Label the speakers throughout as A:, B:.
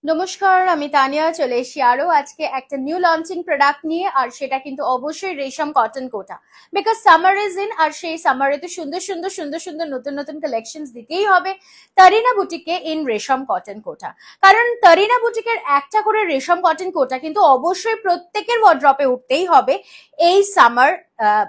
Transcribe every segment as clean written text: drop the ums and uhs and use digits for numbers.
A: নমস্কার, আমি তানিয়া চলে এসেছি আরো আজকে একটা নিউ লঞ্চিং প্রোডাক্ট নিয়ে। আর সেটা কিন্তু অবশ্যই রেশম cotton Kota, because summer is in. আর সেই সামারে তো সুন্দর সুন্দর সুন্দর সুন্দর নতুন নতুন কালেকশন দিতেই হবে তারিনা বুটিকে ইন রেশম কটন কোটা। কারণ তারিনা বুটিকের একটা করে রেশম কটন কোটা কিন্তু অবশ্যই প্রত্যেকের ওয়ার্ড্রপে উঠতেই হবে এই সামার,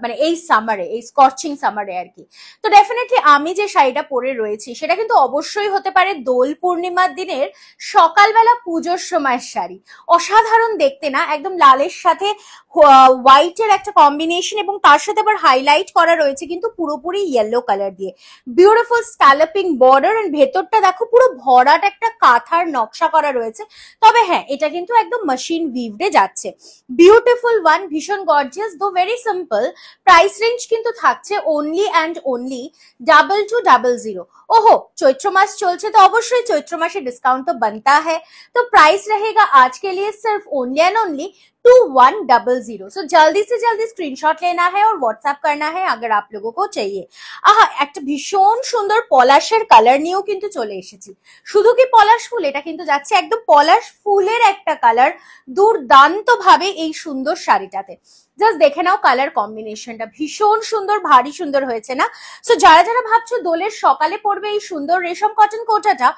A: মানে এই সামারে, এই স্কর্চিং সামারে আর কি। তো ডেফিনেটলি আমি যে শাড়িটা পরে রয়েছি সেটা কিন্তু অবশ্যই হতে পারে দোল পূর্ণিমার দিনের সকালবেলা পুজোর সময়ের শাড়ি। অসাধারণ দেখতে না, একদম লালের সাথে হোয়াইটের একটা কম্বিনেশন, এবং তার সাথে আবার হাইলাইট করা রয়েছে কিন্তু পুরোপুরি ইয়েলো কালার দিয়ে। বিউটিফুল স্ক্যালপিং বর্ডার, এন্ড ভেতরটা দেখো পুরো ভরাট একটা কাঁথার নকশা করা রয়েছে। তবে হ্যাঁ, এটা কিন্তু একদম মেশিন উইভডে যাচ্ছে। বিউটিফুল ওয়ান, ভীষণ গর্জিয়াস, দো ভেরি সিম্পল। প্রাইস রেঞ্জ কিন্তু থাকছে অনলি অ্যান্ড অনলি 2200। ओहो, चैत्र मास चलছে तो অবশ্যই চৈত্র মাসে डिस्काउंट तो बनता है। तो प्राइस रहेगा आज के लिए सिर्फ ओनली एंड ओनली 2100। सो जल्दी से जल्दी स्क्रीनशॉट लेना है और व्हाट्सएप करना है अगर आप लोगों को चाहिए। আহা, একটা ভীষণ সুন্দর পলাশের কালার নিয়েও কিন্তু চলে এসেছি। শুধু কি পলাশ ফুল, এটা কিন্তু যাচ্ছে একদম পলাশ ফুলের একটা কালার দুর্দান্ত ভাবে এই সুন্দর শাড়িটাতে। জাস্ট দেখে নাও কালার কম্বিনেশনটা ভীষণ সুন্দর, ভারী সুন্দর হয়েছে না? সো যারা যারা ভাবছো দোলের সকালে পড়বে এই সুন্দর রেশম কটন কোটাটা,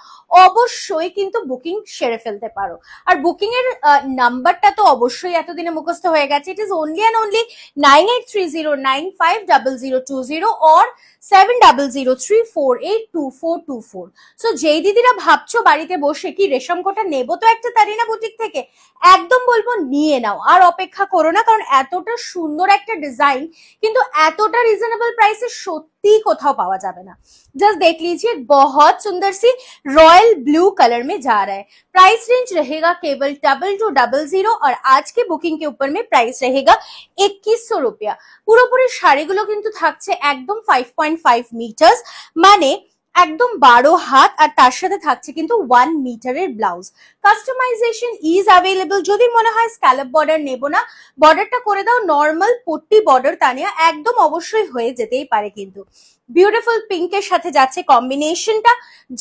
A: অবশ্যই কিন্তু বুকিং সেরে ফেলতে পারো। আর বুকিং এর নাম্বারটা তো অবশ্যই এতদিনে মুখস্থ হয়ে গেছে। It is only and only 9830950020 or 7003482424। So যেই দিদিরা ভাবছো বাড়িতে বসে কি রেশম কোটা নেবো তো একটা তারিনা বুটিক থেকে, একদম বলবো নিয়ে নাও, আর অপেক্ষা করো না। কারণ এতটা সুন্দর একটা ডিজাইন কিন্তু এতটা রিজনেবল প্রাইসে সত্যি কোথাও পাওয়া যাবে না। जस्ट देख लीजिए, बहुत सुंदर सी रॉयल ब्लू कलर में जा रहा है। प्राइस रेंज रहेगा केवल 2200 और आज के बुकिंग के ऊपर में प्राइस रहेगा 2100 रुपया। পুরোপুরি শাড়িগুলো কিন্তু থাকছে একদম 5.5 মিটার, মানে একদম 12 হাত, আর তার সাথে থাকছে কিন্তু 1 মিটারের ব্লাউজ। Customisation is available. যদি মনে হয় স্ক্যালপ বর্ডার নেবো না, বর্ডারটা করে দাও নর্মাল পট্টি বর্ডার, তানিয়া একদম অবশ্যই হয়ে যেতেই পারে কিন্তু। বিউটিফুল পিঙ্কের সাথে যাচ্ছে কম্বিনেশনটা,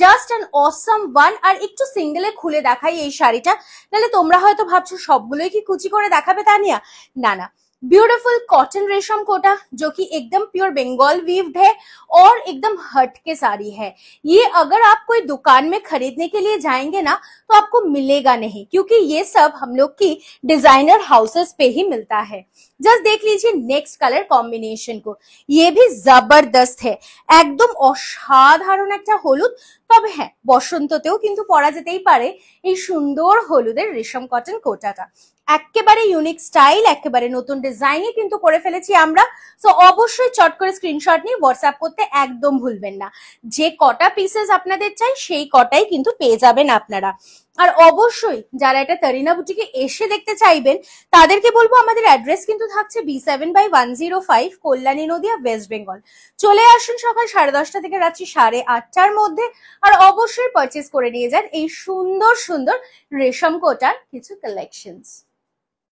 A: জাস্ট অ্যান অসম ওয়ান। আর একটু সিঙ্গেলে খুলে দেখাই এই শাড়িটা, নাহলে তোমরা হয়তো ভাবছো সবগুলোই কি কুচি করে দেখাবে তানিয়া। না না, ब्यूटीफुल कॉटन रेशम कोटा जो कि एकदम प्योर बंगाल वीव्ड है और एकदम हटके साड़ी है। ये अगर आप कोई दुकान में खरीदने के लिए जाएंगे ना तो आपको मिलेगा नहीं, क्योंकि ये सब हम लोग की डिजाइनर हाउसेस पे ही मिलता है। जस्ट देख लीजिए नेक्स्ट कलर कॉम्बिनेशन को, ये भी जबरदस्त है, एकदम অসাধারণ একটা হলুদ। তবে হ্যাঁ, বসন্ততেও কিন্তু পরা যেতেই পারে এই সুন্দর হলুদের রেশম কটন কোটাটা। একেবারে ইউনিক স্টাইল, একেবারে নতুন ডিজাইনে কিন্তু করে ফেলেছি আমরা। সো অবশ্যই চট করে স্ক্রিনশট নিয়ে হোয়াটসঅ্যাপ করতে একদম ভুলবেন না। যে কটা পিসেস আপনাদের চাই সেই কটাই কিন্তু পেয়ে যাবেন আপনারা। আর অবশ্যই যারা এটা তারিনা বুটিকে এসে দেখতে চাইবেন তাদেরকে বলবো আমাদের অ্যাড্রেস কিন্তু থাকছে B7/105 কল্যাণী নদিয়া, ওয়েস্ট বেঙ্গল। চলে আসুন সকাল 10:30 থেকে রাত্রি 8:30টার মধ্যে, আর অবশ্যই পারচেস করে নিয়ে যান এই সুন্দর সুন্দর রেশম কোটার কিছু কালেকশনস।